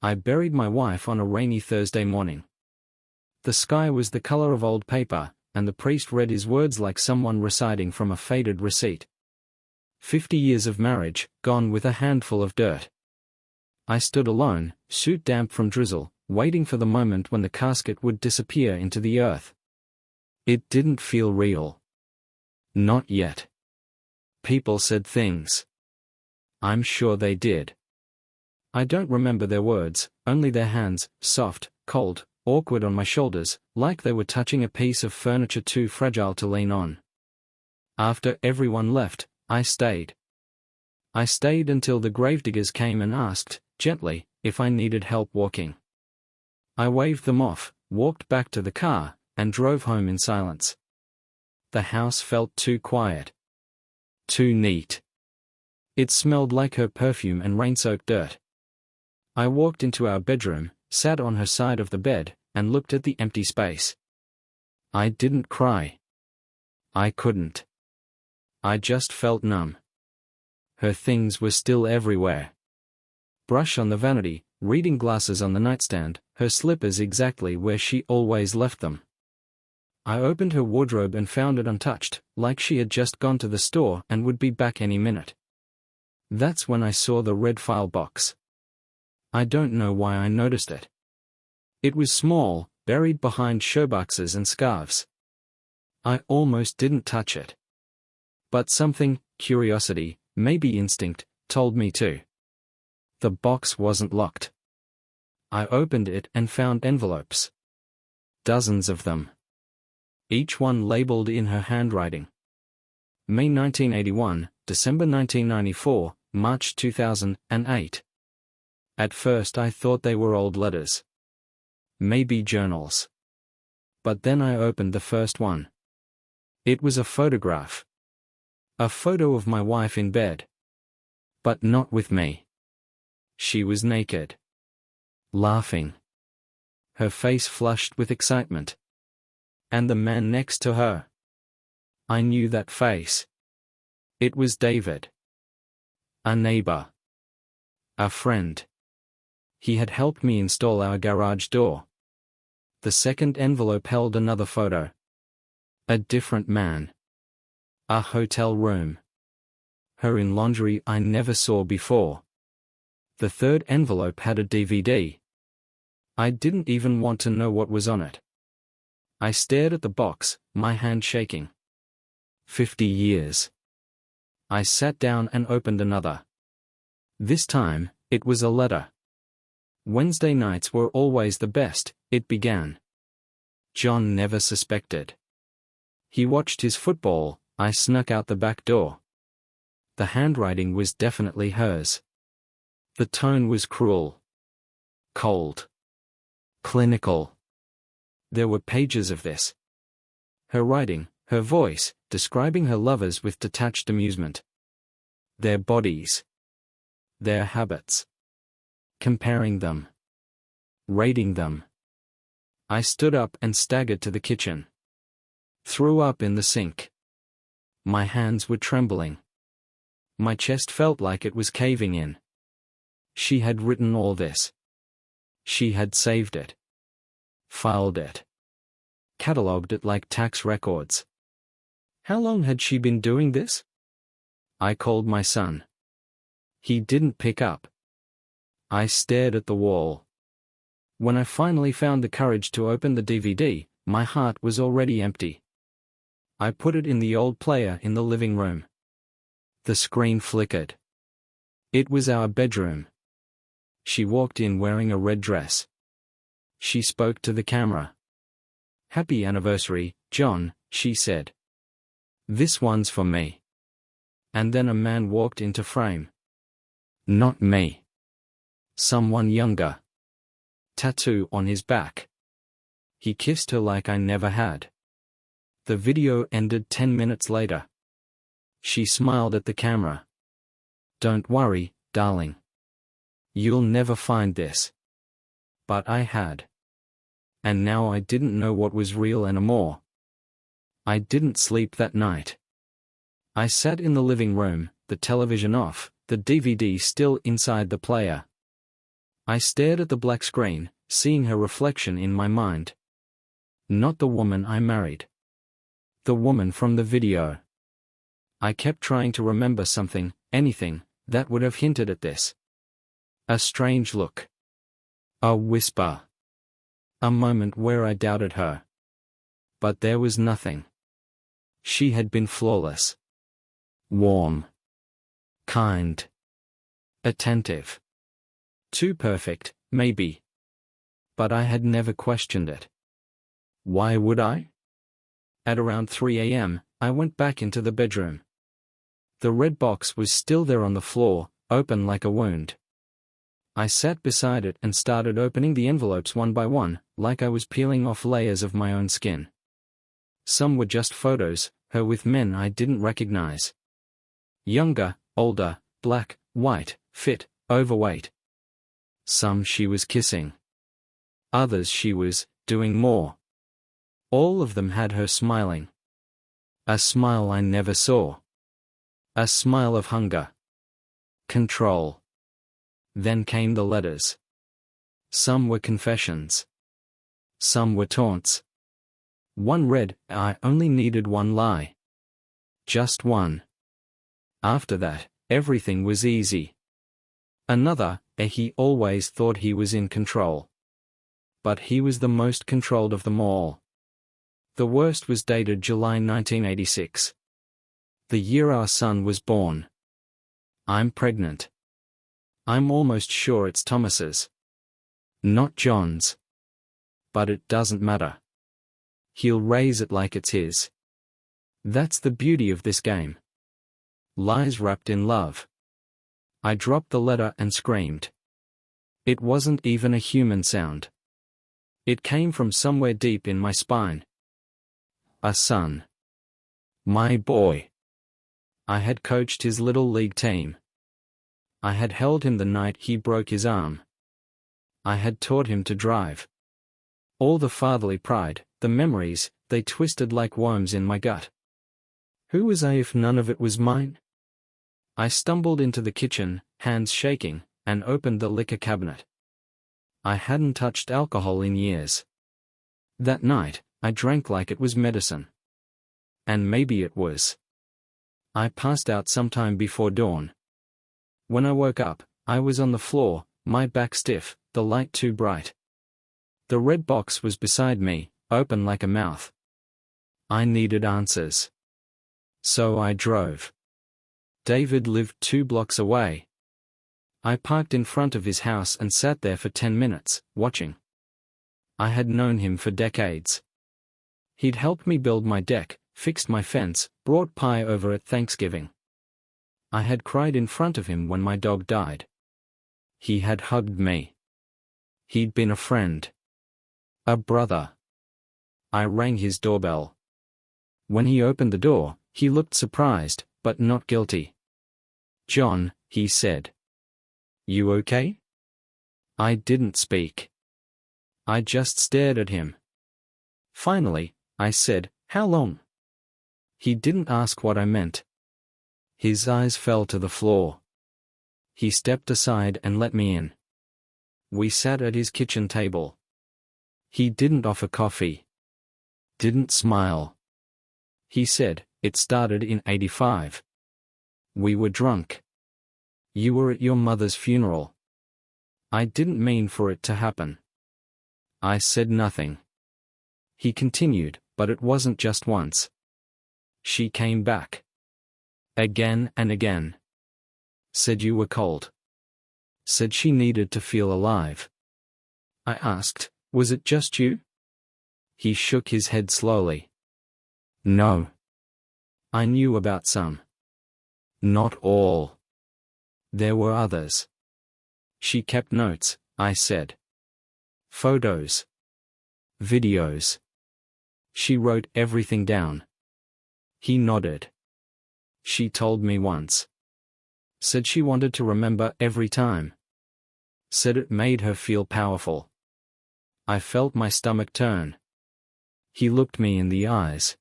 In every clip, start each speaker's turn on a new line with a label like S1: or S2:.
S1: I buried my wife on a rainy Thursday morning. The sky was the color of old paper, and the priest read his words like someone reciting from a faded receipt. 50 years of marriage, gone with a handful of dirt. I stood alone, suit damp from drizzle, waiting for the moment when the casket would disappear into the earth. It didn't feel real. Not yet. People said things. I'm sure they did. I don't remember their words, only their hands, soft, cold, awkward on my shoulders, like they were touching a piece of furniture too fragile to lean on. After everyone left, I stayed. I stayed until the gravediggers came and asked, gently, if I needed help walking. I waved them off, walked back to the car, and drove home in silence. The house felt too quiet. Too neat. It smelled like her perfume and rain-soaked dirt. I walked into our bedroom, sat on her side of the bed, and looked at the empty space. I didn't cry. I couldn't. I just felt numb. Her things were still everywhere. Brush on the vanity, reading glasses on the nightstand, her slippers exactly where she always left them. I opened her wardrobe and found it untouched, like she had just gone to the store and would be back any minute. That's when I saw the red file box. I don't know why I noticed it. It was small, buried behind showboxes and scarves. I almost didn't touch it. But something, curiosity, maybe instinct, told me to. The box wasn't locked. I opened it and found envelopes. Dozens of them. Each one labeled in her handwriting. May 1981, December 1994, March 2008. At first I thought they were old letters. Maybe journals. But then I opened the first one. It was a photograph. A photo of my wife in bed. But not with me. She was naked. Laughing. Her face flushed with excitement. And the man next to her. I knew that face. It was David. A neighbor. A friend. He had helped me install our garage door. The second envelope held another photo. A different man. A hotel room. Her in lingerie I never saw before. The third envelope had a DVD. I didn't even want to know what was on it. I stared at the box, my hand shaking. 50 years. I sat down and opened another. This time, it was a letter. Wednesday nights were always the best, it began. John never suspected. He watched his football, I snuck out the back door. The handwriting was definitely hers. The tone was cruel. Cold. Clinical. There were pages of this. Her writing, her voice, describing her lovers with detached amusement. Their bodies. Their habits. Comparing them. Rating them. I stood up and staggered to the kitchen. Threw up in the sink. My hands were trembling. My chest felt like it was caving in. She had written all this. She had saved it. Filed it. Catalogued it like tax records. How long had she been doing this? I called my son. He didn't pick up. I stared at the wall. When I finally found the courage to open the DVD, my heart was already empty. I put it in the old player in the living room. The screen flickered. It was our bedroom. She walked in wearing a red dress. She spoke to the camera. "Happy anniversary, John," she said. "This one's for me." And then a man walked into frame. Not me. Someone younger. Tattoo on his back. He kissed her like I never had. The video ended 10 minutes later. She smiled at the camera. "Don't worry, darling. You'll never find this." But I had. And now I didn't know what was real anymore. I didn't sleep that night. I sat in the living room, the television off, the DVD still inside the player. I stared at the black screen, seeing her reflection in my mind. Not the woman I married. The woman from the video. I kept trying to remember something, anything, that would have hinted at this. A strange look. A whisper. A moment where I doubted her. But there was nothing. She had been flawless. Warm. Kind. Attentive. Too perfect, maybe. But I had never questioned it. Why would I? At around 3 a.m., I went back into the bedroom. The red box was still there on the floor, open like a wound. I sat beside it and started opening the envelopes one by one, like I was peeling off layers of my own skin. Some were just photos, her with men I didn't recognize. Younger, older, black, white, fit, overweight. Some she was kissing. Others she was doing more. All of them had her smiling. A smile I never saw. A smile of hunger. Control. Then came the letters. Some were confessions. Some were taunts. One read, "I only needed one lie." Just one. After that, everything was easy. Another, he always thought he was in control. But he was the most controlled of them all. The worst was dated July 1986. The year our son was born. I'm pregnant. I'm almost sure it's Thomas's. Not John's. But it doesn't matter. He'll raise it like it's his. That's the beauty of this game. Lies wrapped in love. I dropped the letter and screamed. It wasn't even a human sound. It came from somewhere deep in my spine. A son. My boy. I had coached his little league team. I had held him the night he broke his arm. I had taught him to drive. All the fatherly pride, the memories, they twisted like worms in my gut. Who was I if none of it was mine? I stumbled into the kitchen, hands shaking, and opened the liquor cabinet. I hadn't touched alcohol in years. That night, I drank like it was medicine. And maybe it was. I passed out sometime before dawn. When I woke up, I was on the floor, my back stiff, the light too bright. The red box was beside me, open like a mouth. I needed answers. So I drove. David lived 2 blocks away. I parked in front of his house and sat there for 10 minutes, watching. I had known him for decades. He'd helped me build my deck, fixed my fence, brought pie over at Thanksgiving. I had cried in front of him when my dog died. He had hugged me. He'd been a friend. A brother. I rang his doorbell. When he opened the door, he looked surprised, but not guilty. "John," he said. "You okay?" I didn't speak. I just stared at him. Finally, I said, "How long?" He didn't ask what I meant. His eyes fell to the floor. He stepped aside and let me in. We sat at his kitchen table. He didn't offer coffee. Didn't smile. He said, "It started in '85. We were drunk. You were at your mother's funeral. I didn't mean for it to happen." I said nothing. He continued, "But it wasn't just once. She came back. Again and again. Said you were cold. Said she needed to feel alive." I asked, "Was it just you?" He shook his head slowly. "No. I knew about some. Not all. There were others. She kept notes," I said. "Photos. Videos. She wrote everything down." He nodded. "She told me once. Said she wanted to remember every time. Said it made her feel powerful." I felt my stomach turn. He looked me in the eyes.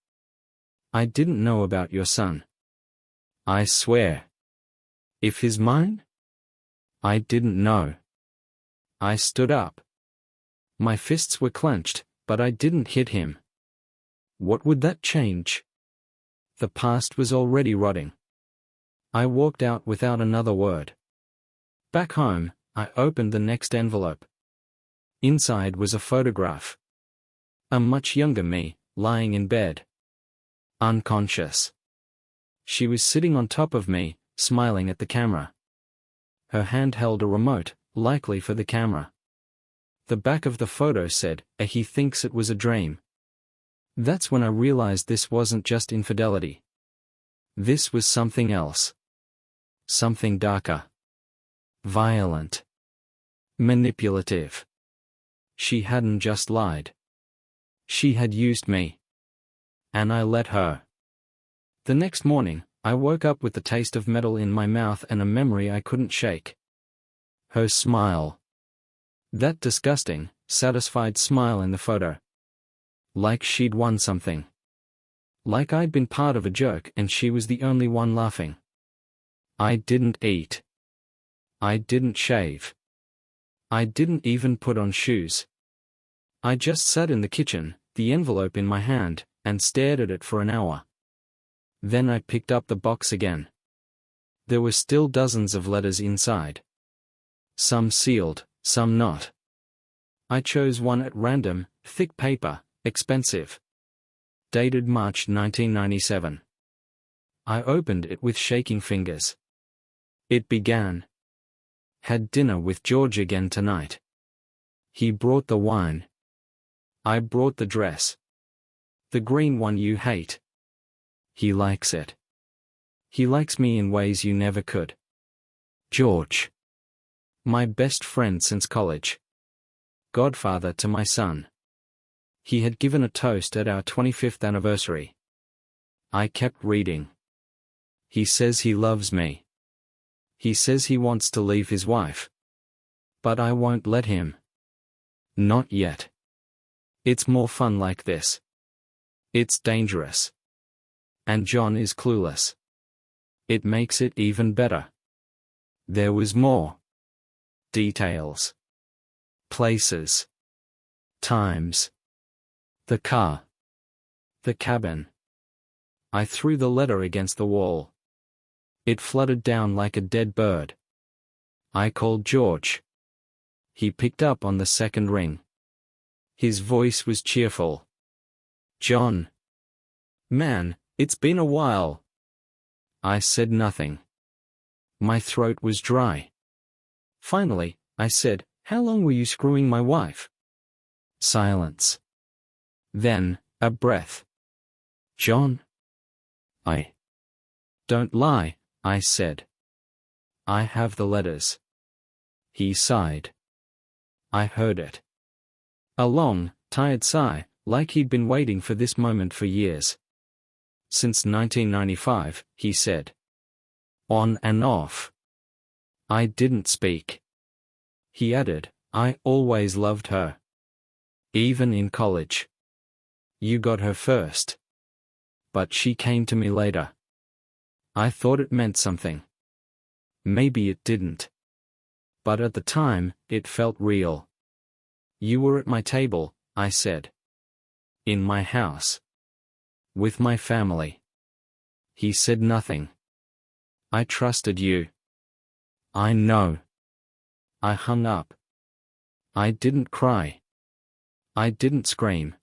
S1: "I didn't know about your son. I swear. If he's mine? I didn't know." I stood up. My fists were clenched, but I didn't hit him. What would that change? The past was already rotting. I walked out without another word. Back home, I opened the next envelope. Inside was a photograph. A much younger me, lying in bed. Unconscious. She was sitting on top of me, smiling at the camera. Her hand held a remote, likely for the camera. The back of the photo said, "He thinks it was a dream." That's when I realized this wasn't just infidelity. This was something else. Something darker. Violent. Manipulative. She hadn't just lied. She had used me. And I let her. The next morning, I woke up with the taste of metal in my mouth and a memory I couldn't shake. Her smile. That disgusting, satisfied smile in the photo. Like she'd won something. Like I'd been part of a joke and she was the only one laughing. I didn't eat. I didn't shave. I didn't even put on shoes. I just sat in the kitchen, the envelope in my hand, and stared at it for an hour. Then I picked up the box again. There were still dozens of letters inside. Some sealed, some not. I chose one at random, thick paper, expensive. Dated March 1997. I opened it with shaking fingers. It began. Had dinner with George again tonight. He brought the wine. I brought the dress. The green one you hate. He likes it. He likes me in ways you never could. George. My best friend since college. Godfather to my son. He had given a toast at our 25th anniversary. I kept reading. He says he loves me. He says he wants to leave his wife. But I won't let him. Not yet. It's more fun like this. It's dangerous. And John is clueless. It makes it even better. There was more. Details. Places. Times. The car. The cabin. I threw the letter against the wall. It fluttered down like a dead bird. I called George. He picked up on the second ring. His voice was cheerful. John. Man, it's been a while. I said nothing. My throat was dry. Finally, I said, "How long were you screwing my wife?" Silence. Then, a breath. John? I. Don't lie, I said. I have the letters. He sighed. I heard it. A long, tired sigh, like he'd been waiting for this moment for years. Since 1995, he said. On and off. I didn't speak. He added, I always loved her. Even in college. You got her first. But she came to me later. I thought it meant something. Maybe it didn't. But at the time, it felt real. You were at my table, I said. In my house. With my family. He said nothing. I trusted you. I know. I hung up. I didn't cry. I didn't scream.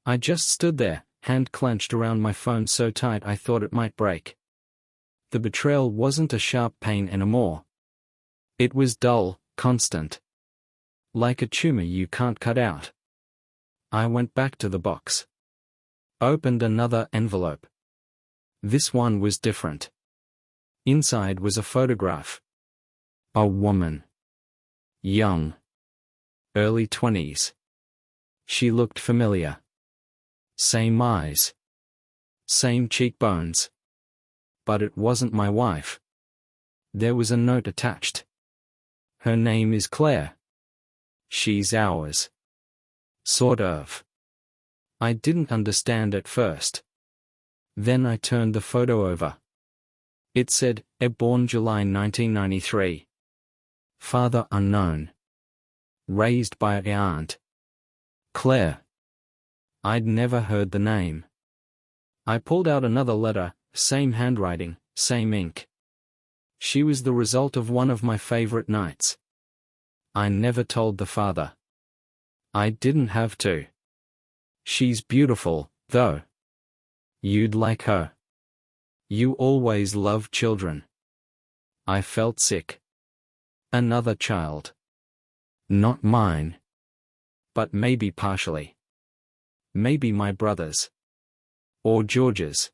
S1: I just stood there, hand clenched around my phone so tight I thought it might break. The betrayal wasn't a sharp pain anymore. It was dull, constant. Like a tumor you can't cut out. I went back to the box. Opened another envelope. This one was different. Inside was a photograph. A woman. Young. Early 20s. She looked familiar. Same eyes. Same cheekbones. But it wasn't my wife. There was a note attached. Her name is Claire. She's ours. Sort of. I didn't understand at first. Then I turned the photo over. It said, born July 1993. Father unknown. Raised by a aunt. Claire. I'd never heard the name. I pulled out another letter, same handwriting, same ink. She was the result of one of my favorite nights. I never told the father. I didn't have to. She's beautiful, though. You'd like her. You always loved children. I felt sick. Another child. Not mine. But maybe partially. Maybe my brother's. Or George's.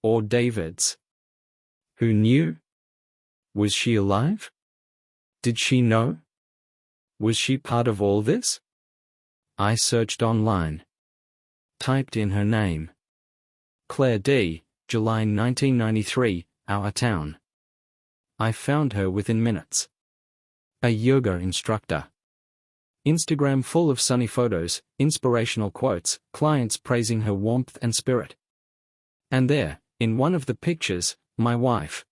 S1: Or David's. Who knew? Was she alive? Did she know? Was she part of all this? I searched online. Typed in her name. Claire D., July 1993, our town. I found her within minutes. A yoga instructor. Instagram full of sunny photos, inspirational quotes, clients praising her warmth and spirit. And there, in one of the pictures, my wife.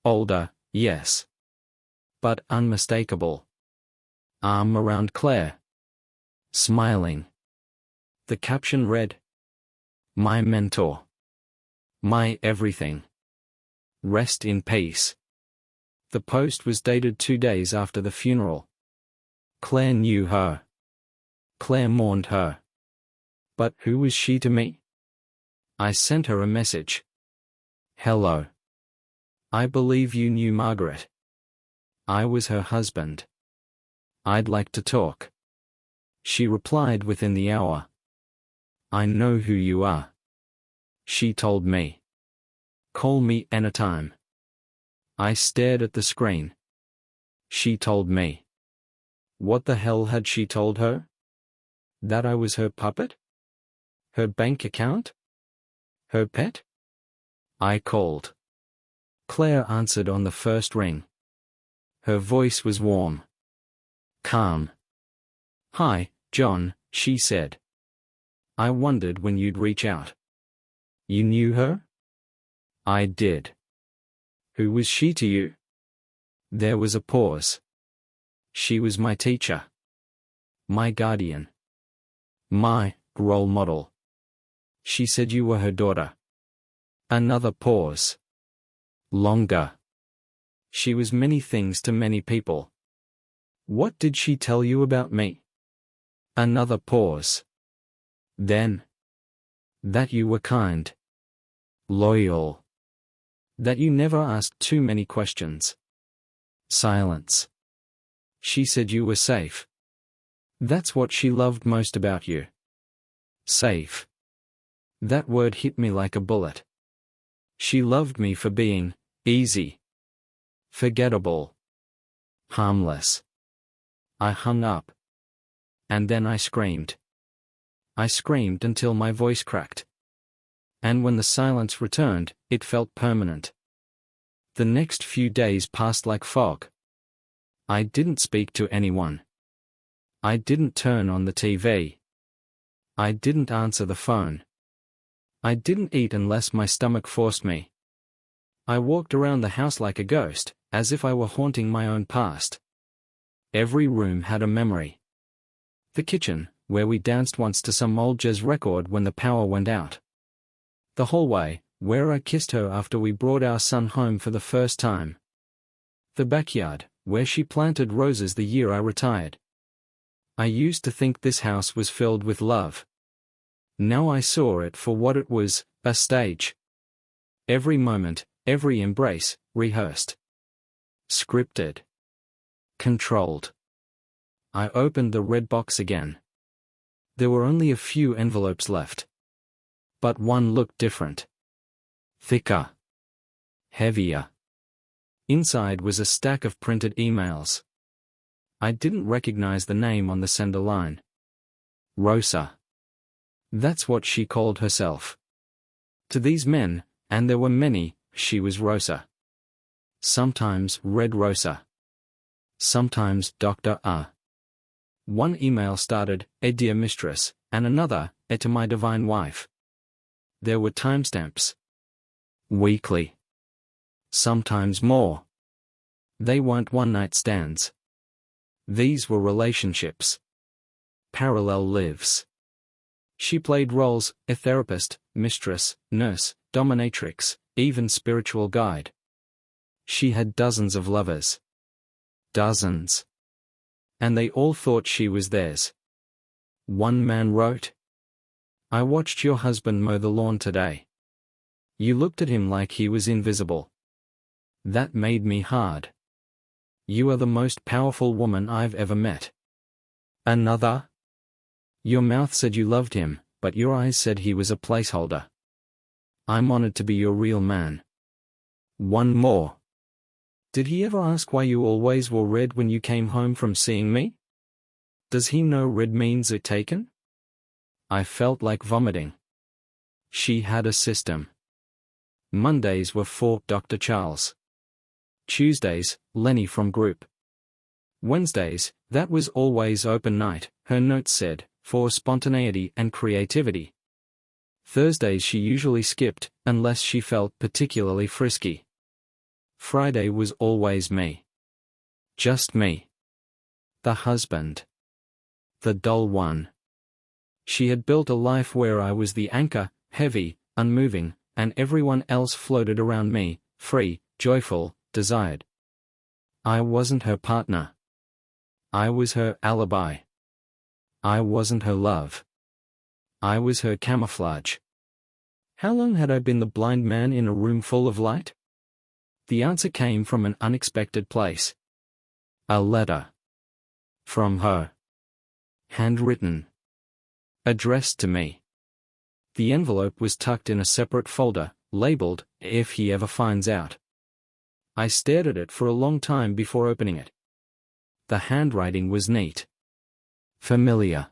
S1: Older, yes. But unmistakable. Arm around Claire. Smiling. The caption read, "My mentor. My everything. Rest in peace." The post was dated 2 days after the funeral. Claire knew her. Claire mourned her. But who was she to me? I sent her a message. Hello. I believe you knew Margaret. I was her husband. I'd like to talk. She replied within the hour. I know who you are. She told me. Call me anytime. I stared at the screen. She told me. What the hell had she told her? That I was her puppet? Her bank account? Her pet? I called. Claire answered on the first ring. Her voice was warm. Calm. Hi, John, she said. I wondered when you'd reach out. You knew her? I did. Who was she to you? There was a pause. She was my teacher. My guardian. My role model. She said you were her daughter. Another pause. Longer. She was many things to many people. What did she tell you about me? Another pause. Then. That you were kind. Loyal. That you never asked too many questions. Silence. She said you were safe. That's what she loved most about you. Safe. That word hit me like a bullet. She loved me for being easy. Forgettable. Harmless. I hung up. And then I screamed. I screamed until my voice cracked. And when the silence returned, it felt permanent. The next few days passed like fog. I didn't speak to anyone. I didn't turn on the TV. I didn't answer the phone. I didn't eat unless my stomach forced me. I walked around the house like a ghost, as if I were haunting my own past. Every room had a memory. The kitchen, where we danced once to some old jazz record when the power went out. The hallway, where I kissed her after we brought our son home for the first time. The backyard, where she planted roses the year I retired. I used to think this house was filled with love. Now I saw it for what it was, a stage. Every moment, every embrace, rehearsed. Scripted. Controlled. I opened the red box again. There were only a few envelopes left. But one looked different. Thicker. Heavier. Inside was a stack of printed emails. I didn't recognize the name on the sender line. Rosa. That's what she called herself. To these men, and there were many, she was Rosa. Sometimes Red Rosa. Sometimes Dr. A. One email started, "A dear mistress," and another, "A to my divine wife." There were timestamps. Weekly. Sometimes more. They weren't one-night stands. These were relationships. Parallel lives. She played roles: a therapist, mistress, nurse, dominatrix, even spiritual guide. She had dozens of lovers. Dozens. And they all thought she was theirs. One man wrote, "I watched your husband mow the lawn today. You looked at him like he was invisible. That made me hard. You are the most powerful woman I've ever met." Another, "Your mouth said you loved him, but your eyes said he was a placeholder. I'm honored to be your real man." One more, "Did he ever ask why you always wore red when you came home from seeing me? Does he know red means it taken?" I felt like vomiting. She had a system. Mondays were for Dr. Charles. Tuesdays, Lenny from group. Wednesdays, that was always open night, her notes said, for spontaneity and creativity. Thursdays she usually skipped, unless she felt particularly frisky. Friday was always me. Just me. The husband. The dull one. She had built a life where I was the anchor, heavy, unmoving, and everyone else floated around me, free, joyful, desired. I wasn't her partner. I was her alibi. I wasn't her love. I was her camouflage. How long had I been the blind man in a room full of light? The answer came from an unexpected place. A letter. From her. Handwritten. Addressed to me. The envelope was tucked in a separate folder, labeled, "If he ever finds out." I stared at it for a long time before opening it. The handwriting was neat. Familiar.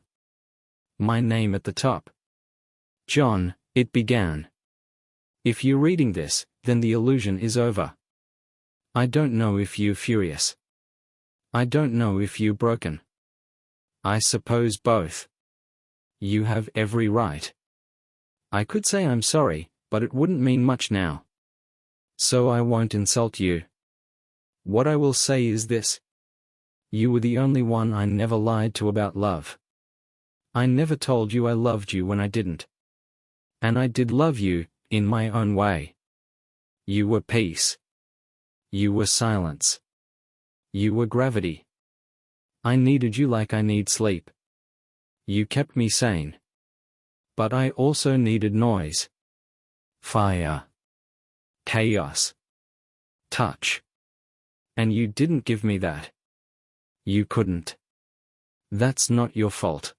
S1: My name at the top. "John," it began. "If you're reading this, then the illusion is over. I don't know if you're furious. I don't know if you're broken. I suppose both. You have every right. I could say I'm sorry, but it wouldn't mean much now. So I won't insult you. What I will say is this. You were the only one I never lied to about love. I never told you I loved you when I didn't. And I did love you, in my own way. You were peace. You were silence. You were gravity. I needed you like I need sleep. You kept me sane. But I also needed noise. Fire. Chaos. Touch. And you didn't give me that. You couldn't. That's not your fault.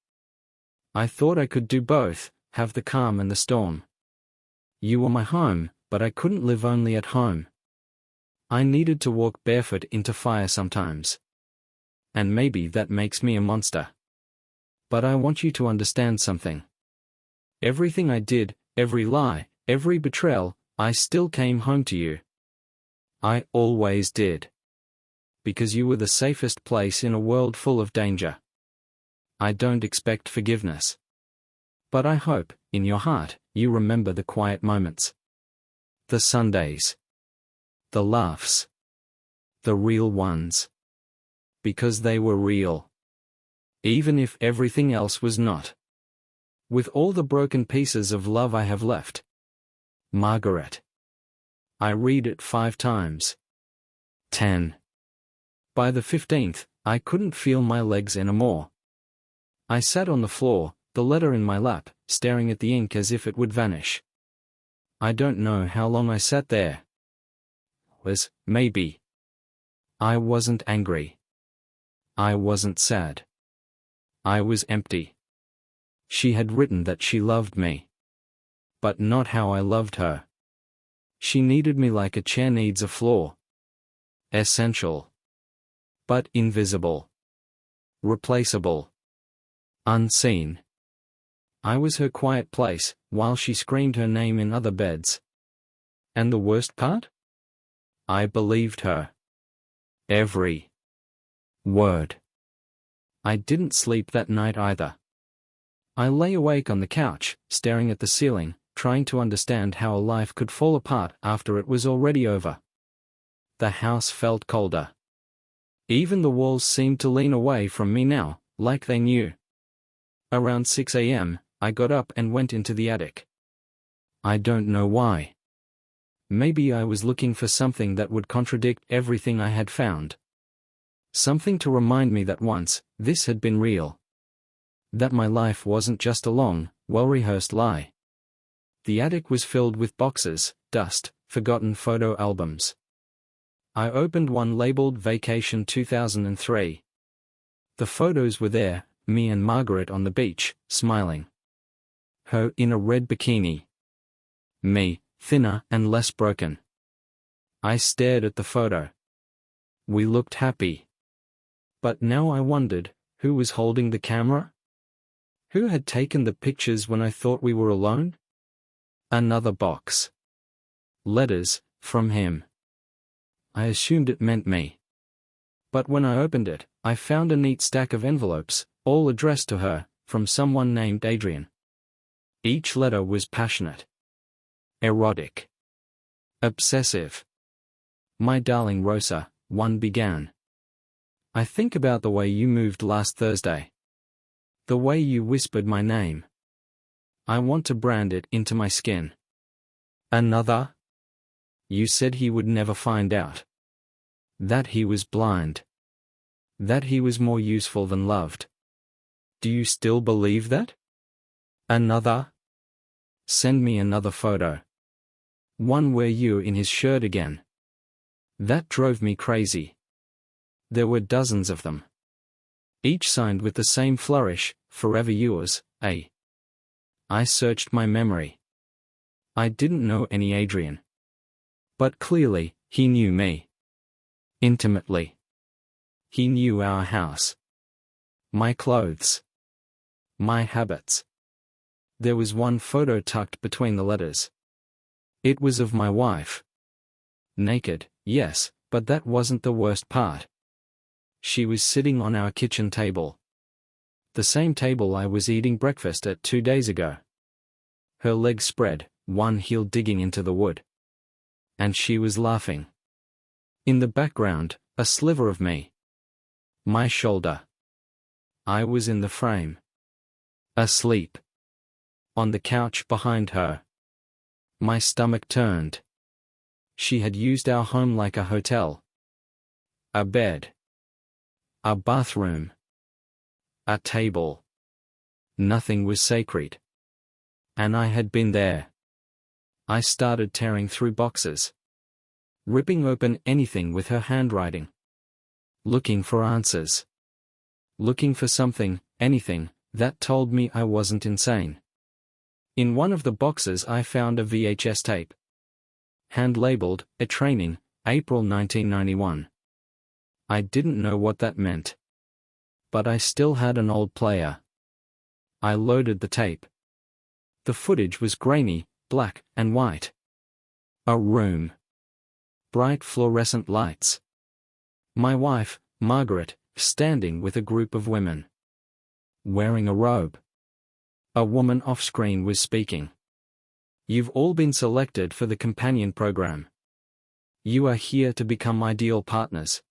S1: I thought I could do both, have the calm and the storm. You were my home, but I couldn't live only at home. I needed to walk barefoot into fire sometimes. And maybe that makes me a monster. But I want you to understand something. Everything I did, every lie, every betrayal, I still came home to you. I always did. Because you were the safest place in a world full of danger. I don't expect forgiveness. But I hope, in your heart, you remember the quiet moments. The Sundays. The laughs. The real ones. Because they were real. Even if everything else was not. With all the broken pieces of love I have left. Margaret. I read it 5 times. 10. By the 15th, I couldn't feel my legs anymore. I sat on the floor, the letter in my lap, staring at the ink as if it would vanish. I don't know how long I sat there. Maybe. I wasn't angry. I wasn't sad. I was empty. She had written that she loved me. But not how I loved her. She needed me like a chair needs a floor. Essential. But invisible. Replaceable. Unseen. I was her quiet place, while she screamed her name in other beds. And the worst part? I believed her. Every word. I didn't sleep that night either. I lay awake on the couch, staring at the ceiling, trying to understand how a life could fall apart after it was already over. The house felt colder. Even the walls seemed to lean away from me now, like they knew. Around 6 a.m., I got up and went into the attic. I don't know why. Maybe I was looking for something that would contradict everything I had found. Something to remind me that once, this had been real. That my life wasn't just a long, well-rehearsed lie. The attic was filled with boxes, dust, forgotten photo albums. I opened one labeled Vacation 2003. The photos were there, me and Margaret on the beach, smiling. Her in a red bikini. Me, thinner and less broken. I stared at the photo. We looked happy. But now I wondered, who was holding the camera? Who had taken the pictures when I thought we were alone? Another box. Letters, from him. I assumed it meant me. But when I opened it, I found a neat stack of envelopes, all addressed to her, from someone named Adrian. Each letter was passionate. Erotic. Obsessive. My darling Rosa, one began. I think about the way you moved last Thursday. The way you whispered my name. I want to brand it into my skin. Another? You said he would never find out. That he was blind. That he was more useful than loved. Do you still believe that? Another? Send me another photo. One where you're in his shirt again. That drove me crazy. There were dozens of them. Each signed with the same flourish, forever yours, A. I searched my memory. I didn't know any Adrian. But clearly, he knew me. Intimately. He knew our house. My clothes. My habits. There was one photo tucked between the letters. It was of my wife. Naked, yes, but that wasn't the worst part. She was sitting on our kitchen table. The same table I was eating breakfast at 2 days ago. Her legs spread, one heel digging into the wood. And she was laughing. In the background, a sliver of me. My shoulder. I was in the frame. Asleep. On the couch behind her. My stomach turned. She had used our home like a hotel. A bed. A bathroom. A table. Nothing was sacred. And I had been there. I started tearing through boxes. Ripping open anything with her handwriting. Looking for answers. Looking for something, anything, that told me I wasn't insane. In one of the boxes I found a VHS tape. Hand-labeled, A Training, April 1991. I didn't know what that meant. But I still had an old player. I loaded the tape. The footage was grainy, black and white. A room. Bright fluorescent lights. My wife, Margaret, standing with a group of women. Wearing a robe. A woman off-screen was speaking. You've all been selected for the companion program. You are here to become ideal partners.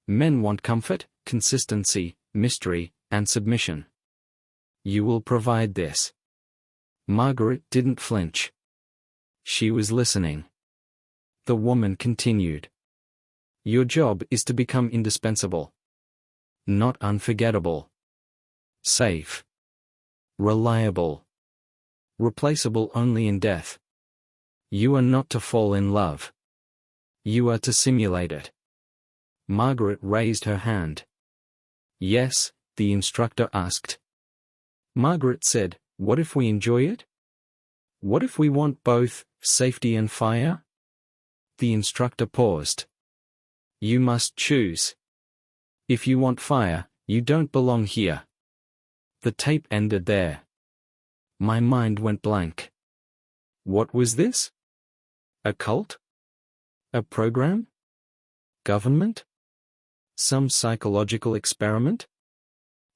S1: Men want comfort, consistency, mystery, and submission. You will provide this. Margaret didn't flinch. She was listening. The woman continued. Your job is to become indispensable. Not unforgettable. Safe. Reliable. Replaceable only in death. You are not to fall in love. You are to simulate it. Margaret raised her hand. Yes, the instructor asked. Margaret said, what if we enjoy it? What if we want both, safety and fire? The instructor paused. You must choose. If you want fire, you don't belong here. The tape ended there. My mind went blank. What was this? A cult? A program? Government? Some psychological experiment?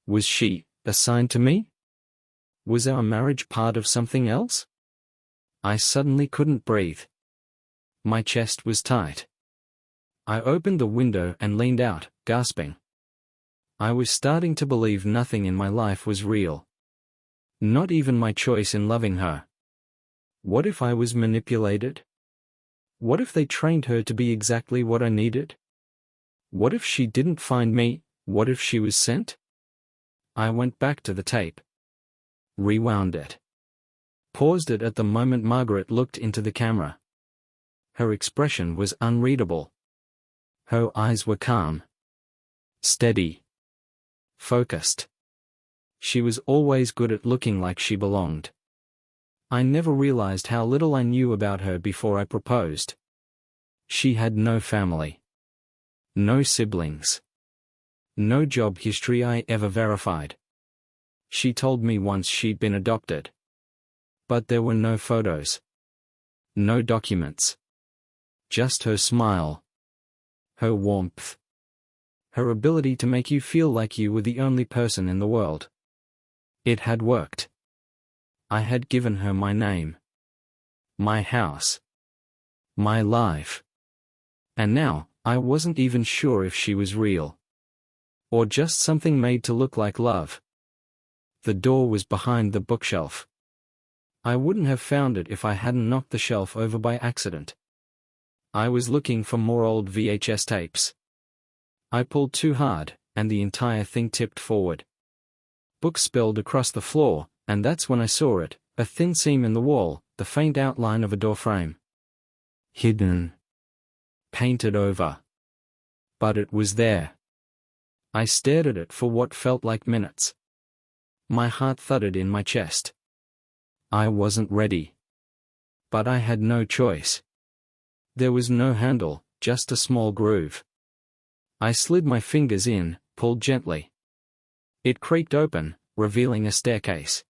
S1: Was she assigned to me? Was our marriage part of something else? I suddenly couldn't breathe. My chest was tight. I opened the window and leaned out, gasping. I was starting to believe nothing in my life was real. Not even my choice in loving her. What if I was manipulated? What if they trained her to be exactly what I needed? What if she didn't find me? What if she was sent? I went back to the tape. Rewound it. Paused it at the moment Margaret looked into the camera. Her expression was unreadable. Her eyes were calm. Steady. Focused. She was always good at looking like she belonged. I never realized how little I knew about her before I proposed. She had no family. No siblings. No job history I ever verified. She told me once she'd been adopted. But there were no photos. No documents. Just her smile. Her warmth. Her ability to make you feel like you were the only person in the world. It had worked. I had given her my name. My house. My life. And now, I wasn't even sure if she was real. Or just something made to look like love. The door was behind the bookshelf. I wouldn't have found it if I hadn't knocked the shelf over by accident. I was looking for more old VHS tapes. I pulled too hard, and the entire thing tipped forward. Books spilled across the floor, and that's when I saw it, a thin seam in the wall, the faint outline of a door frame. Hidden. Painted over. But it was there. I stared at it for what felt like minutes. My heart thudded in my chest. I wasn't ready. But I had no choice. There was no handle, just a small groove. I slid my fingers in, pulled gently. It creaked open, revealing a staircase.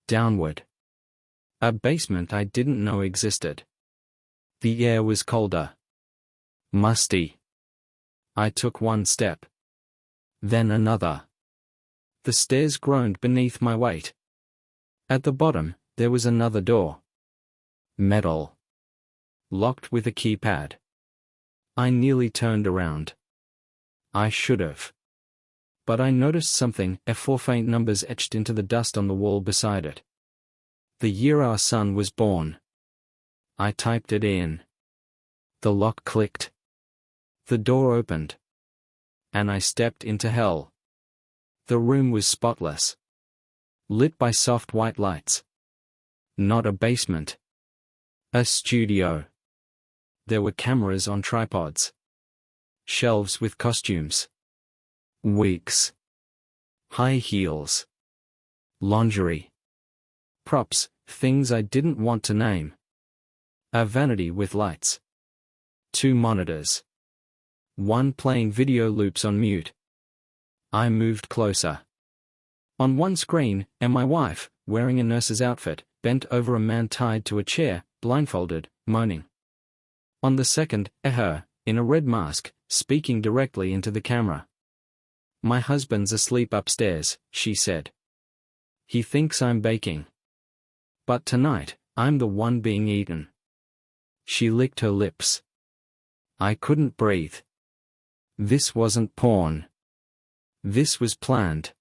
S1: Downward. A basement I didn't know existed. The air was colder. Musty. I took one step. Then another. The stairs groaned beneath my weight. At the bottom, there was another door. Metal. Locked with a keypad. I nearly turned around. I should have. But I noticed something, four faint numbers etched into the dust on the wall beside it. The year our son was born. I typed it in. The lock clicked. The door opened. And I stepped into hell. The room was spotless. Lit by soft white lights. Not a basement. A studio. There were cameras on tripods. Shelves with costumes. Wigs. High heels. Lingerie. Props, things I didn't want to name. A vanity with lights. 2 monitors. One playing video loops on mute. I moved closer. On one screen, and my wife, wearing a nurse's outfit, bent over a man tied to a chair, blindfolded, moaning. On the second, her, in a red mask, speaking directly into the camera. My husband's asleep upstairs, she said. He thinks I'm baking. But tonight, I'm the one being eaten. She licked her lips. I couldn't breathe. This wasn't porn. This was planned.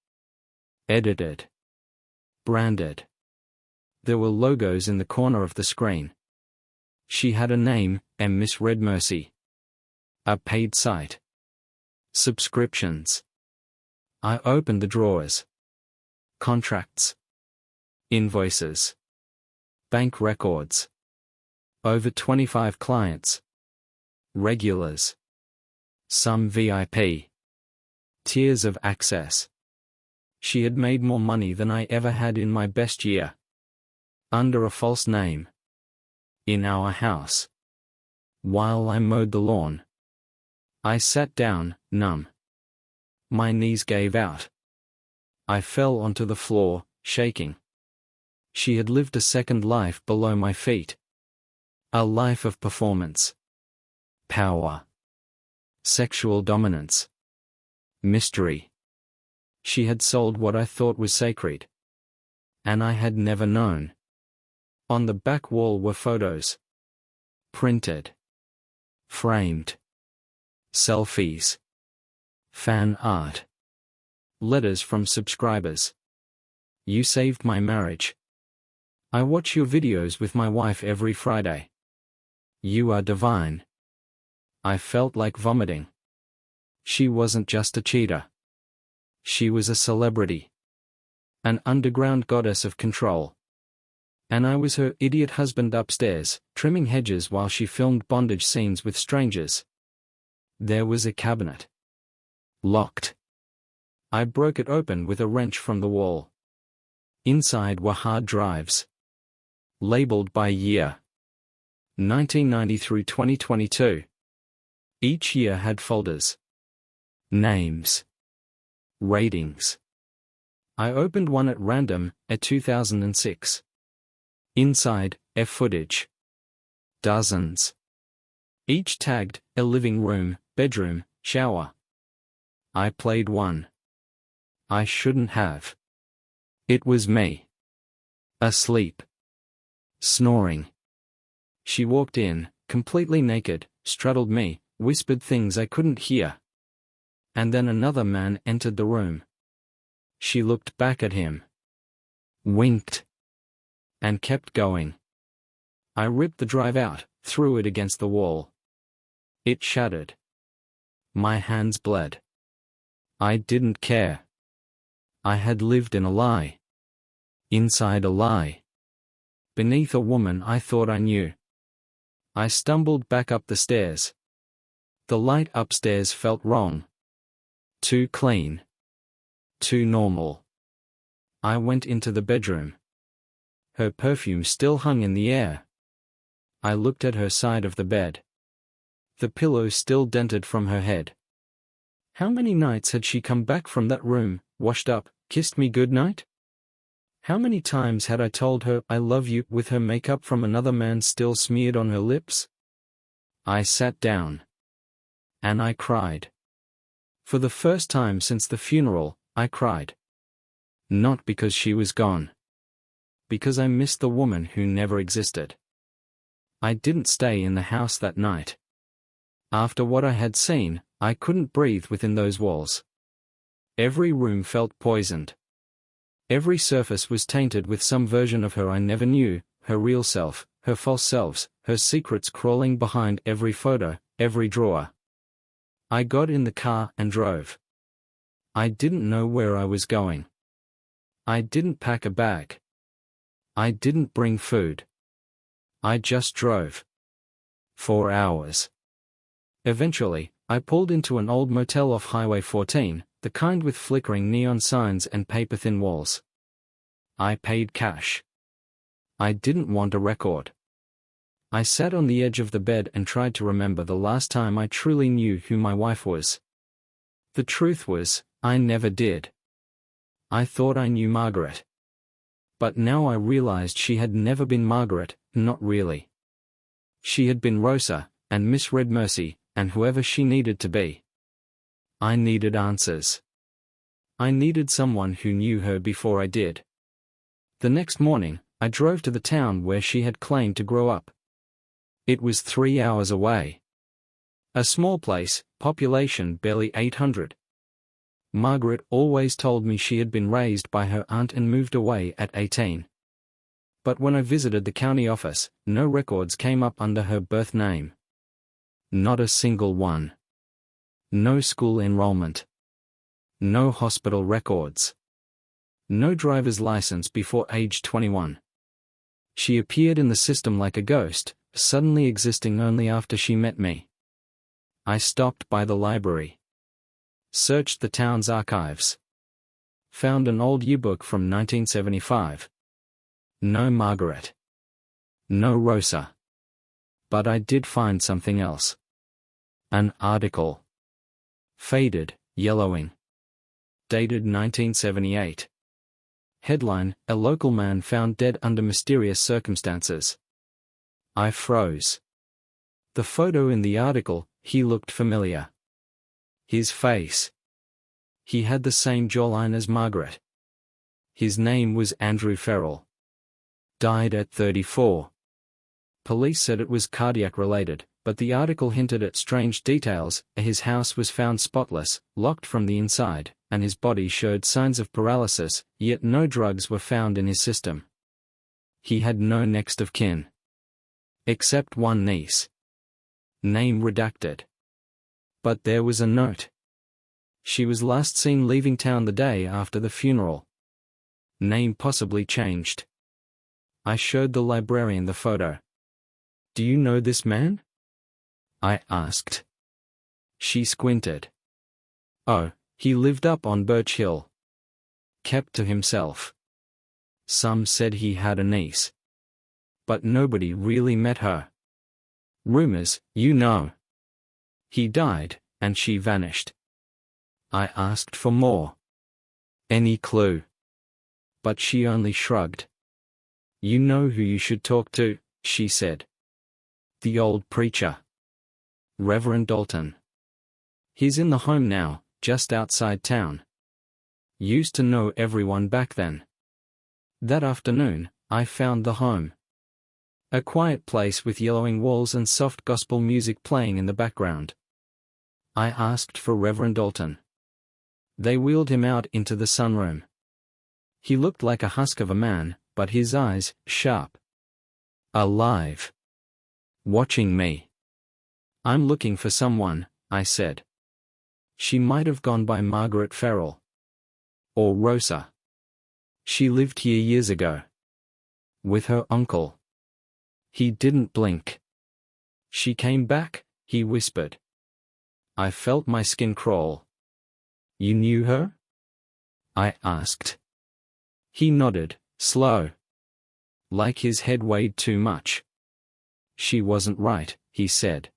S1: Edited. Branded. There were logos in the corner of the screen. She had a name, and misread Mercy. A paid site. Subscriptions. I opened the drawers. Contracts. Invoices. Bank records. Over 25 clients. Regulars. Some VIP. Tiers of access. She had made more money than I ever had in my best year. Under a false name. In our house. While I mowed the lawn. I sat down, numb. My knees gave out. I fell onto the floor, shaking. She had lived a second life below my feet. A life of performance. Power. Sexual dominance. Mystery. She had sold what I thought was sacred. And I had never known. On the back wall were photos. Printed. Framed. Selfies. Fan art. Letters from subscribers. You saved my marriage. I watch your videos with my wife every Friday. You are divine. I felt like vomiting. She wasn't just a cheater. She was a celebrity. An underground goddess of control. And I was her idiot husband upstairs, trimming hedges while she filmed bondage scenes with strangers. There was a cabinet. Locked. I broke it open with a wrench from the wall. Inside were hard drives. Labeled by year. 1990 through 2022. Each year had folders. Names. Ratings. I opened one at random, at 2006. Inside, footage. Dozens. Each tagged, a living room, bedroom, shower. I played one. I shouldn't have. It was me. Asleep. Snoring. She walked in, completely naked, straddled me, whispered things I couldn't hear. And then another man entered the room. She looked back at him. Winked. And kept going. I ripped the drive out, threw it against the wall. It shattered. My hands bled. I didn't care. I had lived in a lie. Inside a lie. Beneath a woman I thought I knew. I stumbled back up the stairs. The light upstairs felt wrong. Too clean. Too normal. I went into the bedroom. Her perfume still hung in the air. I looked at her side of the bed. The pillow still dented from her head. How many nights had she come back from that room, washed up, kissed me goodnight? How many times had I told her I love you with her makeup from another man still smeared on her lips? I sat down. And I cried. For the first time since the funeral, I cried. Not because she was gone. Because I missed the woman who never existed. I didn't stay in the house that night. After what I had seen, I couldn't breathe within those walls. Every room felt poisoned. Every surface was tainted with some version of her I never knew, her real self, her false selves, her secrets crawling behind every photo, every drawer. I got in the car and drove. I didn't know where I was going. I didn't pack a bag. I didn't bring food. I just drove. 4 hours. Eventually, I pulled into an old motel off Highway 14, the kind with flickering neon signs and paper-thin walls. I paid cash. I didn't want a record. I sat on the edge of the bed and tried to remember the last time I truly knew who my wife was. The truth was, I never did. I thought I knew Margaret. But now I realized she had never been Margaret, not really. She had been Rosa, and misread Mercy, and whoever she needed to be. I needed answers. I needed someone who knew her before I did. The next morning, I drove to the town where she had claimed to grow up. It was 3 hours away. A small place, population barely 800. Margaret always told me she had been raised by her aunt and moved away at 18. But when I visited the county office, no records came up under her birth name. Not a single one. No school enrollment. No hospital records. No driver's license before age 21. She appeared in the system like a ghost, suddenly existing only after she met me. I stopped by the library. Searched the town's archives. Found an old yearbook from 1975. No Margaret. No Rosa. But I did find something else. An article. Faded, yellowing. Dated 1978. Headline: A local man found dead under mysterious circumstances. I froze. The photo in the article, he looked familiar. His face. He had the same jawline as Margaret. His name was Andrew Farrell. Died at 34. Police said it was cardiac-related, but the article hinted at strange details. His house was found spotless, locked from the inside, and his body showed signs of paralysis, yet no drugs were found in his system. He had no next of kin. Except one niece. Name redacted. But there was a note. She was last seen leaving town the day after the funeral. Name possibly changed. I showed the librarian the photo. "Do you know this man?" I asked. She squinted. "Oh, he lived up on Birch Hill. Kept to himself. Some said he had a niece. But nobody really met her. Rumors, you know. He died, and she vanished." I asked for more. "Any clue?" But she only shrugged. "You know who you should talk to," she said. "The old preacher. Reverend Dalton. He's in the home now, just outside town. Used to know everyone back then." That afternoon, I found the home. A quiet place with yellowing walls and soft gospel music playing in the background. I asked for Reverend Dalton. They wheeled him out into the sunroom. He looked like a husk of a man, but his eyes, sharp. Alive. Watching me. "I'm looking for someone," I said. "She might have gone by Margaret Farrell. Or Rosa. She lived here years ago. With her uncle." He didn't blink. "She came back," he whispered. I felt my skin crawl. "You knew her?" I asked. He nodded, slow. Like his head weighed too much. "She wasn't right," he said.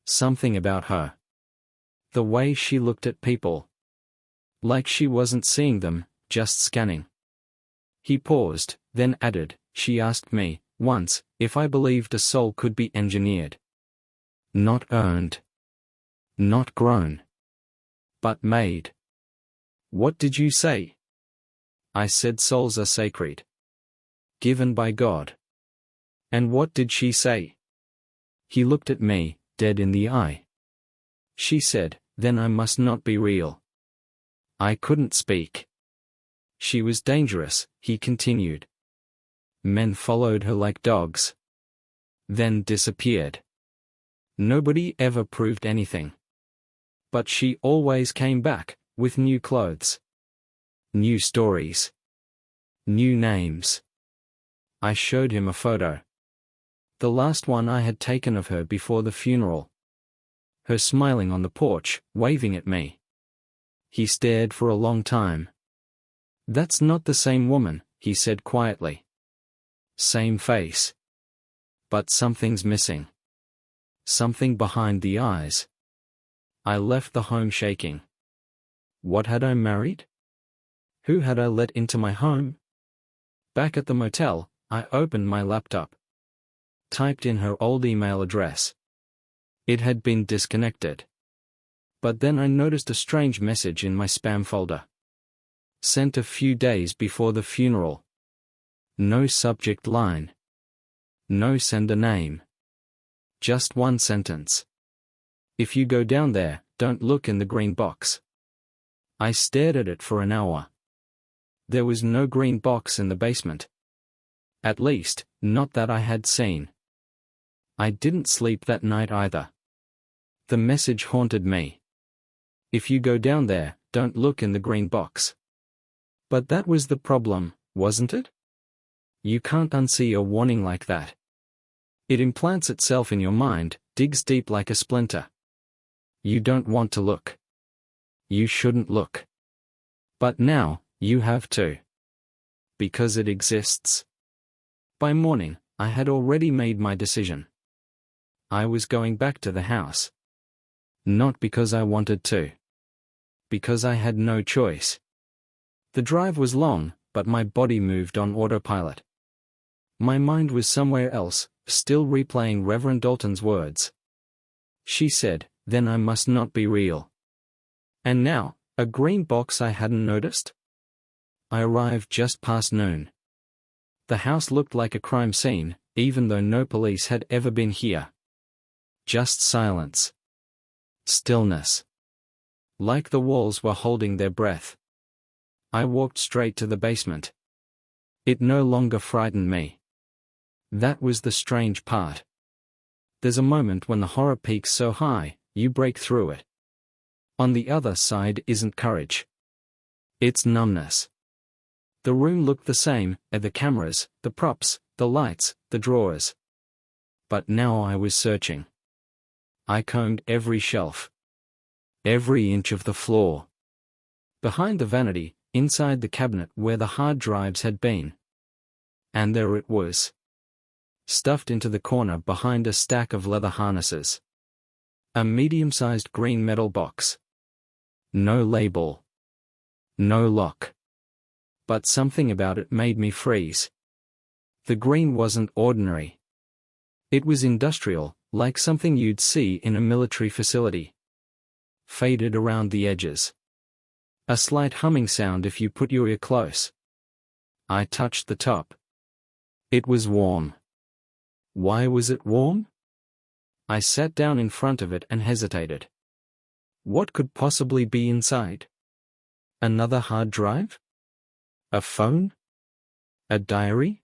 S1: "Something about her. The way she looked at people. Like she wasn't seeing them, just scanning." He paused, then added, "She asked me, once, if I believed a soul could be engineered. Not earned. Not grown. But made. What did you say?" I said souls are sacred. Given by God. "And what did she say?" He looked at me, dead in the eye. "She said, then I must not be real." I couldn't speak. "She was dangerous," he continued. "Men followed her like dogs. Then disappeared. Nobody ever proved anything. But she always came back, with new clothes. New stories. New names." I showed him a photo. The last one I had taken of her before the funeral. Her smiling on the porch, waving at me. He stared for a long time. "That's not the same woman," he said quietly. "Same face. But something's missing. Something behind the eyes." I left the home shaking. What had I married? Who had I let into my home? Back at the motel, I opened my laptop. Typed in her old email address. It had been disconnected. But then I noticed a strange message in my spam folder. Sent a few days before the funeral. No subject line. No sender name. Just one sentence. "If you go down there, don't look in the green box." I stared at it for an hour. There was no green box in the basement. At least, not that I had seen. I didn't sleep that night either. The message haunted me. "If you go down there, don't look in the green box." But that was the problem, wasn't it? You can't unsee a warning like that. It implants itself in your mind, digs deep like a splinter. You don't want to look. You shouldn't look. But now, you have to. Because it exists. By morning, I had already made my decision. I was going back to the house. Not because I wanted to. Because I had no choice. The drive was long, but my body moved on autopilot. My mind was somewhere else, still replaying Reverend Dalton's words. She said, then I must not be real. And now, a green box I hadn't noticed? I arrived just past noon. The house looked like a crime scene, even though no police had ever been here. Just silence. Stillness. Like the walls were holding their breath. I walked straight to the basement. It no longer frightened me. That was the strange part. There's a moment when the horror peaks so high, you break through it. On the other side isn't courage. It's numbness. The room looked the same, the cameras, the props, the lights, the drawers. But now I was searching. I combed every shelf. Every inch of the floor. Behind the vanity, inside the cabinet where the hard drives had been. And there it was. Stuffed into the corner behind a stack of leather harnesses. A medium-sized green metal box. No label. No lock. But something about it made me freeze. The green wasn't ordinary. It was industrial, like something you'd see in a military facility. Faded around the edges. A slight humming sound if you put your ear close. I touched the top. It was warm. Why was it warm? I sat down in front of it and hesitated. What could possibly be inside? Another hard drive? A phone? A diary?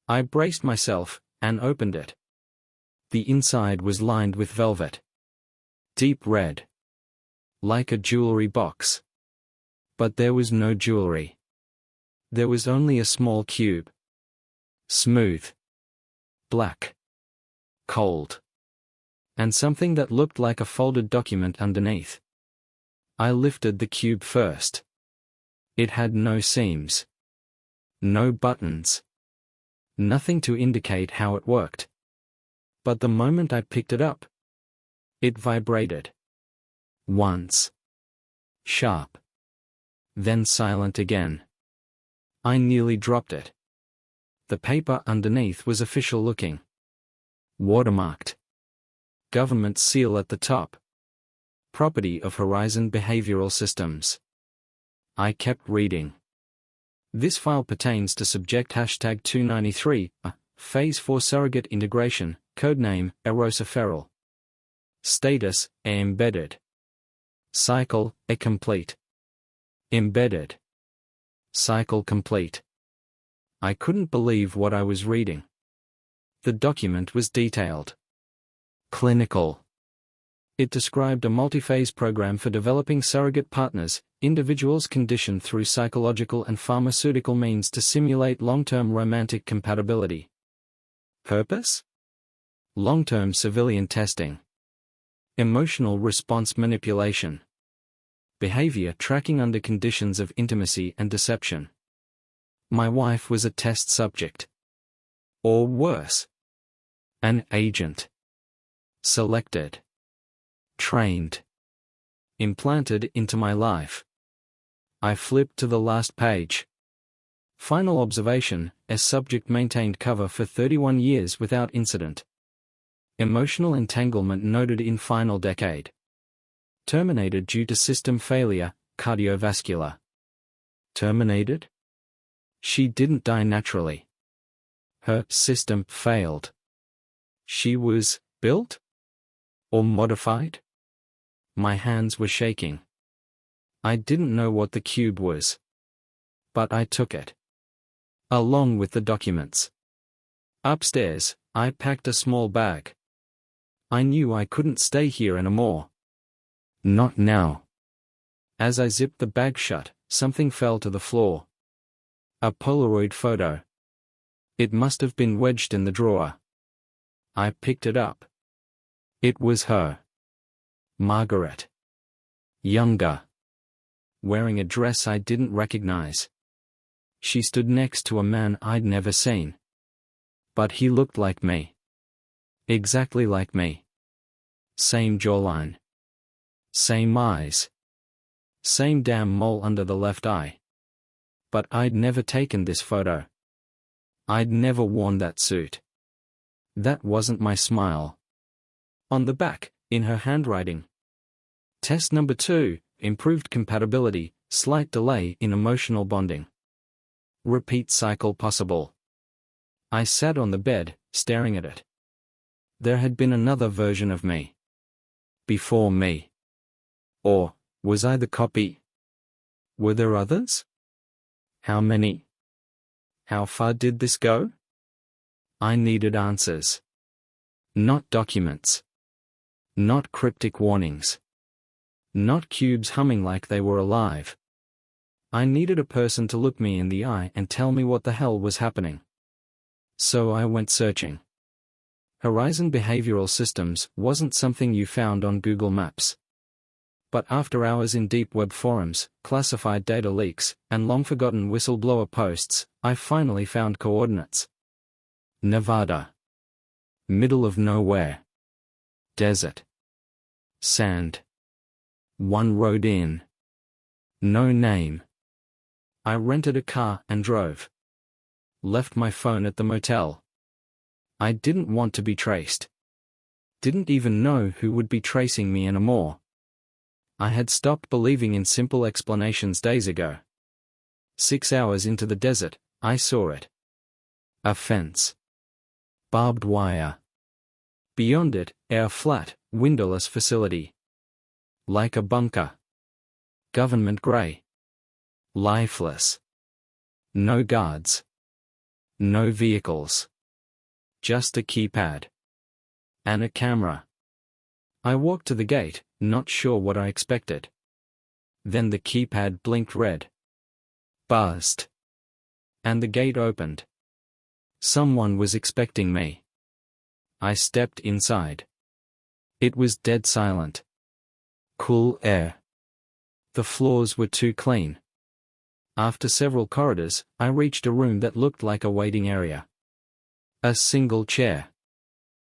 S1: I braced myself and opened it. The inside was lined with velvet. Deep red. Like a jewelry box. But there was no jewelry. There was only a small cube. Smooth. Black. Cold. And something that looked like a folded document underneath. I lifted the cube first. It had no seams. No buttons. Nothing to indicate how it worked. But the moment I picked it up, it vibrated. Once. Sharp. Then silent again. I nearly dropped it. The paper underneath was official looking. Watermarked. Government seal at the top. Property of Horizon Behavioral Systems. I kept reading. This file pertains to subject #293, Phase 4 Surrogate Integration, codename Erosa. Status, embedded. Cycle, complete. Embedded. Cycle complete. I couldn't believe what I was reading. The document was detailed. Clinical. It described a multi-phase program for developing surrogate partners, individuals conditioned through psychological and pharmaceutical means to simulate long-term romantic compatibility. Purpose? Long-term civilian testing. Emotional response manipulation. Behavior tracking under conditions of intimacy and deception. My wife was a test subject. Or worse. An agent. Selected. Trained. Implanted into my life. I flipped to the last page. Final observation, a subject maintained cover for 31 years without incident. Emotional entanglement noted in final decade. Terminated due to system failure, cardiovascular. Terminated? She didn't die naturally. Her system failed. She was built? Or modified? My hands were shaking. I didn't know what the cube was. But I took it. Along with the documents. Upstairs, I packed a small bag. I knew I couldn't stay here anymore. Not now. As I zipped the bag shut, something fell to the floor. A Polaroid photo. It must have been wedged in the drawer. I picked it up. It was her. Margaret. Younger. Wearing a dress I didn't recognize. She stood next to a man I'd never seen. But he looked like me. Exactly like me. Same jawline. Same eyes. Same damn mole under the left eye. But I'd never taken this photo. I'd never worn that suit. That wasn't my smile. On the back, in her handwriting. Test number 2, improved compatibility, slight delay in emotional bonding. Repeat cycle possible. I sat on the bed, staring at it. there had been another version of me. Before me. Or, was I the copy? Were there others? How many? How far did this go? I needed answers. Not documents. Not cryptic warnings. Not cubes humming like they were alive. I needed a person to look me in the eye and tell me what the hell was happening. So I went searching. Horizon Behavioral Systems wasn't something you found on Google Maps. But after hours in deep web forums, classified data leaks, and long-forgotten whistleblower posts, I finally found coordinates. Nevada. Middle of nowhere. Desert. Sand. One road in. No name. I rented a car and drove. Left my phone at the motel. I didn't want to be traced. Didn't even know who would be tracing me anymore. I had stopped believing in simple explanations days ago. 6 hours into the desert, I saw it. A fence. Barbed wire. Beyond it, a flat, windowless facility. Like a bunker. Government grey. Lifeless. No guards. No vehicles. Just a keypad. And a camera. I walked to the gate, not sure what I expected. Then the keypad blinked red. Buzzed. And the gate opened. Someone was expecting me. I stepped inside. It was dead silent. Cool air. The floors were too clean. After several corridors, I reached a room that looked like a waiting area. A single chair.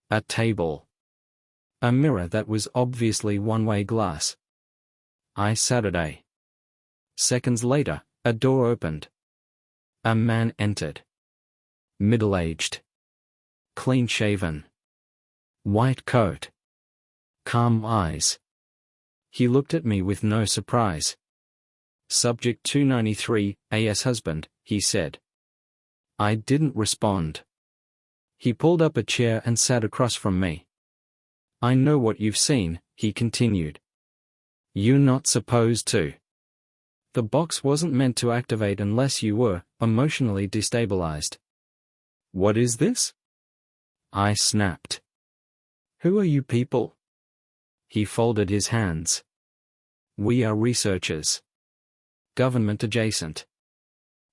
S1: A table. A mirror that was obviously one-way glass. I sat at a. Seconds later, a door opened. A man entered. Middle-aged. Clean-shaven. White coat. Calm eyes. He looked at me with no surprise. Subject 293, A.S. husband, he said. I didn't respond. He pulled up a chair and sat across from me. I know what you've seen, he continued. You're not supposed to. The box wasn't meant to activate unless you were emotionally destabilized. What is this? I snapped. Who are you people? He folded his hands. We are researchers. Government adjacent.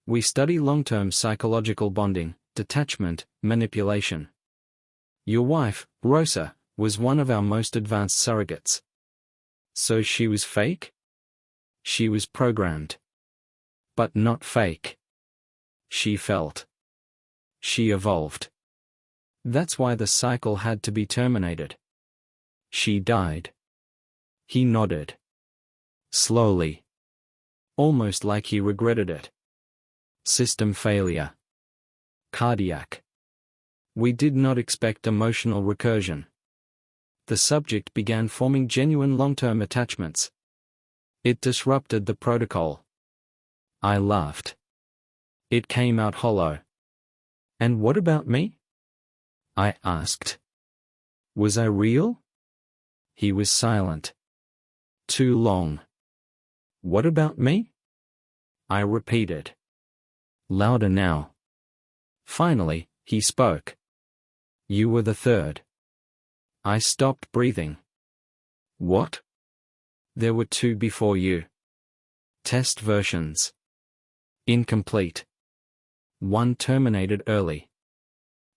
S1: We study long-term psychological bonding, detachment, manipulation. Your wife, Rosa, was one of our most advanced surrogates. So she was fake? She was programmed. But not fake. She felt. She evolved. That's why the cycle had to be terminated. She died. He nodded. Slowly. Almost like he regretted it. System failure. Cardiac. We did not expect emotional recursion. The subject began forming genuine long-term attachments. It disrupted the protocol. I laughed. It came out hollow. And what about me? I asked. Was I real? He was silent. Too long. What about me? I repeated. Louder now. Finally, he spoke. You were the third. I stopped breathing. What? There were 2 before you. Test versions. Incomplete. 1 terminated early.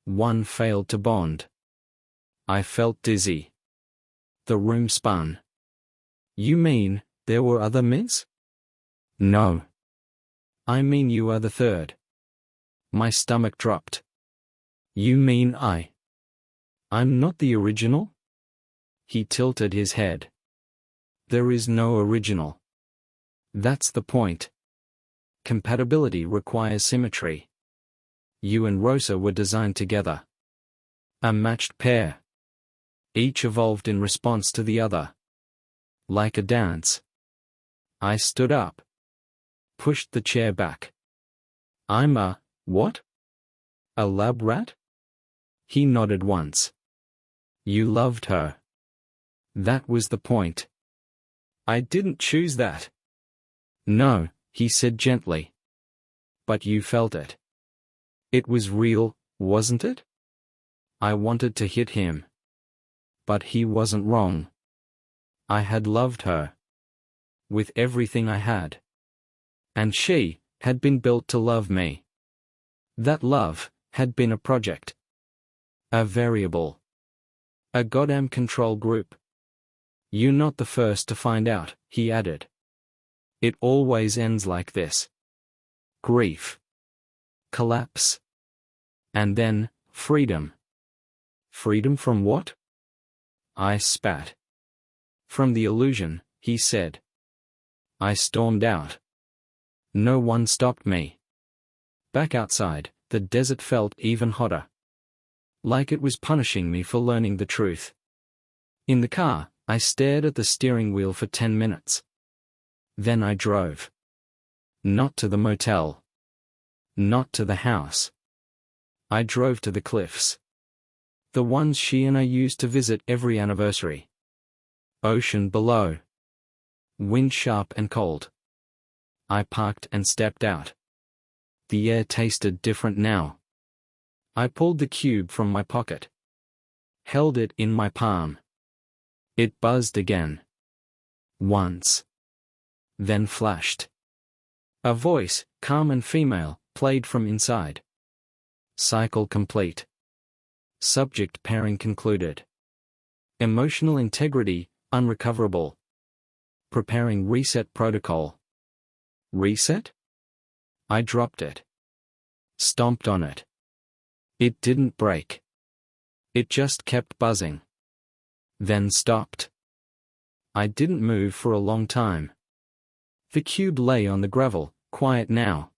S1: 1 failed to bond. I felt dizzy. The room spun. You mean, there were other Ms? No. I mean you are the third. My stomach dropped. You mean I'm not the original? He tilted his head. There is no original. That's the point. Compatibility requires symmetry. You and Rosa were designed together. A matched pair. Each evolved in response to the other. Like a dance. I stood up. Pushed the chair back. I'm a, what? A lab rat? He nodded once. You loved her. That was the point. I didn't choose that. No, he said gently. But you felt it. It was real, wasn't it? I wanted to hit him. But he wasn't wrong. I had loved her. With everything I had. And she had been built to love me. That love had been a project. A variable. A goddamn control group. You're not the first to find out, he added. It always ends like this. Grief. Collapse. And then, freedom. Freedom from what? I spat. From the illusion, he said. I stormed out. No one stopped me. Back outside, the desert felt even hotter. Like it was punishing me for learning the truth. In the car, I stared at the steering wheel for 10 minutes. Then I drove. Not to the motel. Not to the house. I drove to the cliffs. The ones she and I used to visit every anniversary. Ocean below. Wind sharp and cold. I parked and stepped out. The air tasted different now. I pulled the cube from my pocket. Held it in my palm. It buzzed again. Once. Then flashed. A voice, calm and female, played from inside. Cycle complete. Subject pairing concluded. Emotional integrity, unrecoverable. Preparing reset protocol. Reset? I dropped it. Stomped on it. It didn't break. It just kept buzzing. Then stopped. I didn't move for a long time. The cube lay on the gravel, quiet now.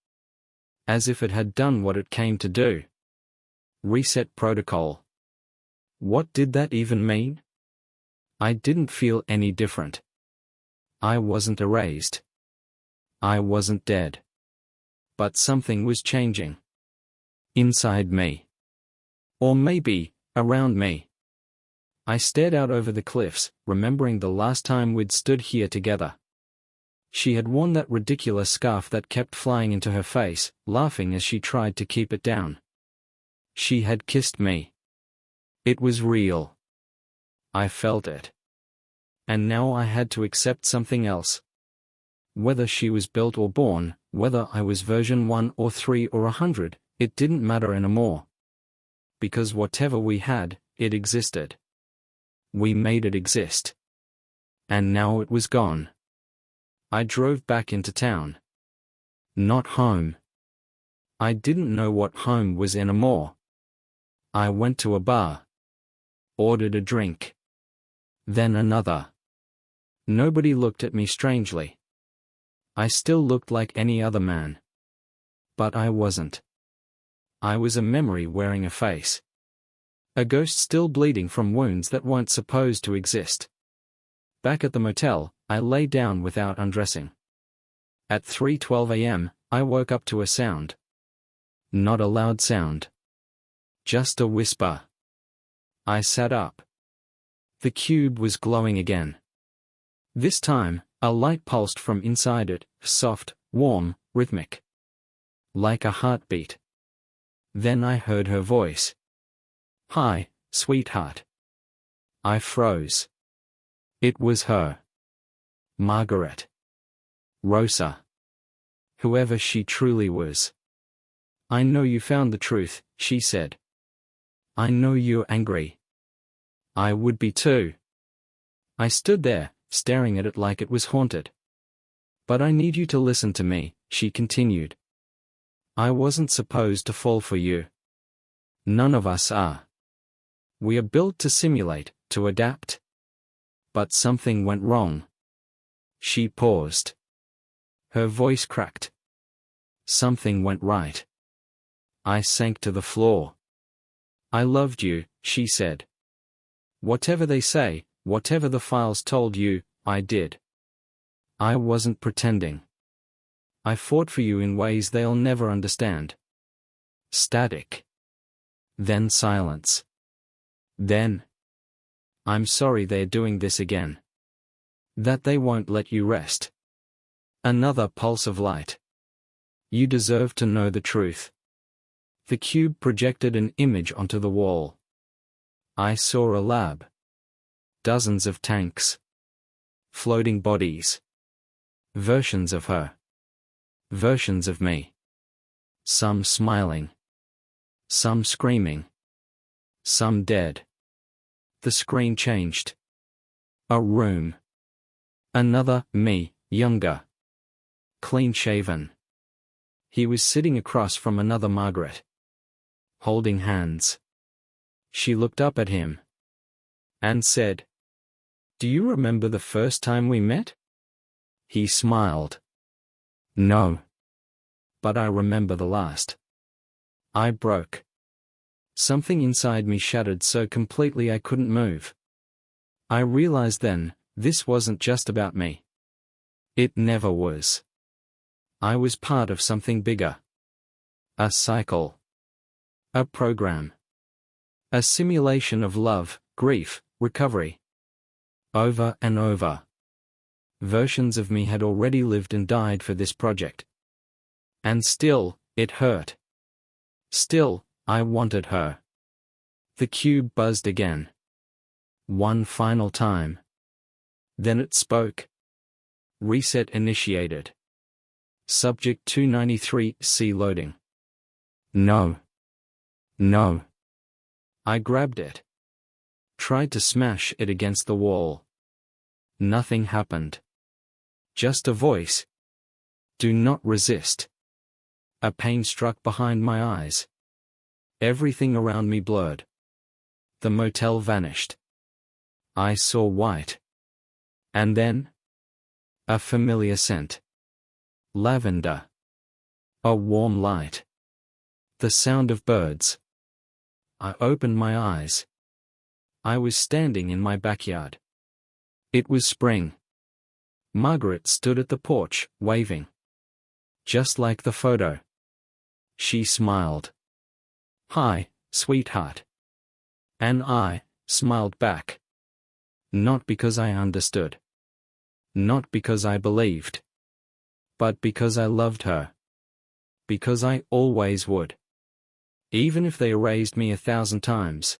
S1: As if it had done what it came to do. Reset protocol. What did that even mean? I didn't feel any different. I wasn't erased. I wasn't dead. But something was changing. Inside me. Or maybe, around me. I stared out over the cliffs, remembering the last time we'd stood here together. She had worn that ridiculous scarf that kept flying into her face, laughing as she tried to keep it down. She had kissed me. It was real. I felt it. And now I had to accept something else. Whether she was built or born, whether I was version 1 or 3 or 100, it didn't matter anymore. Because whatever we had, it existed. We made it exist. And now it was gone. I drove back into town. Not home. I didn't know what home was anymore. I went to a bar. Ordered a drink. Then another. Nobody looked at me strangely. I still looked like any other man. But I wasn't. I was a memory wearing a face. A ghost still bleeding from wounds that weren't supposed to exist. Back at the motel, I lay down without undressing. At 3:12 a.m., I woke up to a sound. Not a loud sound. Just a whisper. I sat up. The cube was glowing again. This time, a light pulsed from inside it, soft, warm, rhythmic. Like a heartbeat. Then I heard her voice. Hi, sweetheart. I froze. It was her. Margaret. Rosa. Whoever she truly was. I know you found the truth, she said. I know you're angry. I would be too. I stood there, staring at it like it was haunted. But I need you to listen to me, she continued. I wasn't supposed to fall for you. None of us are. We are built to simulate, to adapt. But something went wrong. She paused. Her voice cracked. Something went right. I sank to the floor. I loved you, she said. Whatever they say, whatever the files told you, I did. I wasn't pretending. I fought for you in ways they'll never understand. Static. Then silence. Then I'm sorry they're doing this again. That they won't let you rest. Another pulse of light. You deserve to know the truth. The cube projected an image onto the wall. I saw a lab. Dozens of tanks. Floating bodies. Versions of her. Versions of me. Some smiling. Some screaming. Some dead. The screen changed. A room. Another me, younger. Clean-shaven. He was sitting across from another Margaret. Holding hands. She looked up at him. And said, "Do you remember the first time we met?" He smiled. "No. But I remember the last." I broke. Something inside me shattered so completely I couldn't move. I realized then, this wasn't just about me. It never was. I was part of something bigger. A cycle. A program. A simulation of love, grief, recovery. Over and over. Versions of me had already lived and died for this project. And still, it hurt. Still, I wanted her. The cube buzzed again. One final time. Then it spoke. Reset initiated. Subject 293C loading. No. No. I grabbed it. Tried to smash it against the wall. Nothing happened. Just a voice. Do not resist. A pain struck behind my eyes. Everything around me blurred. The motel vanished. I saw white. And then? A familiar scent. Lavender. A warm light. The sound of birds. I opened my eyes. I was standing in my backyard. It was spring. Margaret stood at the porch, waving. Just like the photo. She smiled. "Hi, sweetheart." And I smiled back. Not because I understood. Not because I believed. But because I loved her. Because I always would. Even if they erased me 1,000 times.